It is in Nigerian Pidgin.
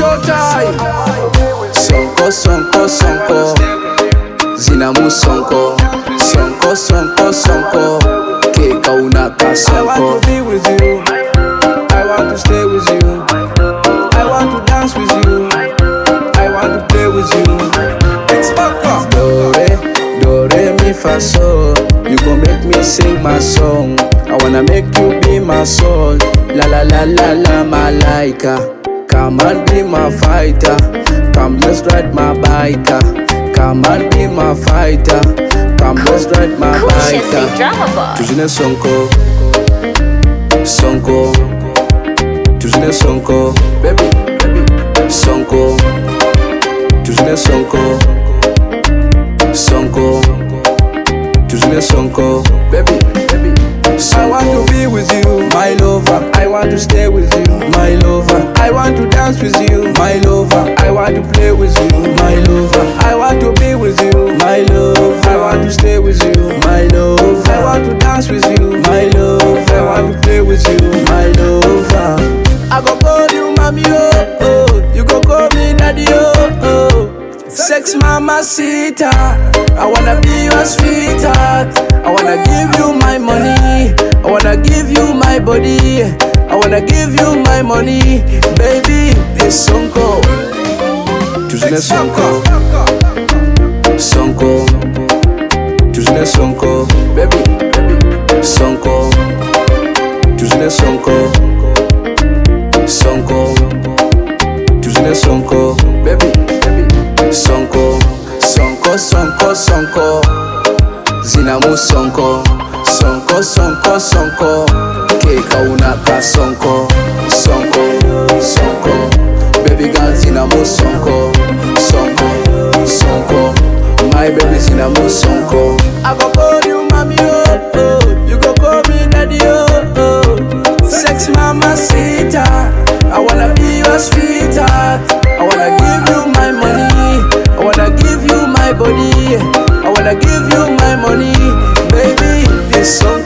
showtime. Sonko, Sonko, Sonko, zinamu Sonko. Sonko, Sonko, Sonko, keka unaka Sonko. I want to be with you, I want to stay with you, I want to dance with you, I want to play with you. It's backa. Do re mi fa so, you gon' make me sing my song. I wanna make you be my soul. La la la la la malaika. Come and be my fighter. Come let's ride my biker. Come and be my fighter. Come let's ride my biker. Tujine Sonko, Sonko, tujine Sonko, baby, Sonko, tujine Sonko, Sonko, tujine Sonko, baby. I want to be with you, my lover. I want to stay with you, my lover. I want to dance with you, my lover. I want to play with you, my lover. I want to be with you, my lover. I want to stay with you, my lover. I want to dance with you, my lover. I want to play with you, my lover. I go call you mommy, oh, oh. You go call me daddy, oh, oh. Sex mamacita, I wanna be your sweetheart. I wanna give you my money, I wanna give you my body, I wanna give you my money, baby. It's Sonko, tujine Sonko, Sonko, tujine Sonko, baby, Sonko, tujine Sonko, Sonko, tujine Sonko, baby. Sonko, Sonko, Sonko, Sonko, zinamu Sonko. Sonko, Sonko, Sonko, keka unaka Sonko. Sonko, Sonko, baby girl zinamu Sonko. Sonko, Sonko, my baby zinamu Sonko. I go call you mommy, oh, oh. You go call me daddy, oh, oh. Sex mamacita, I wanna be your sweetheart. I wanna give you my money, I wanna give you my body, I wanna give you my money, baby. This song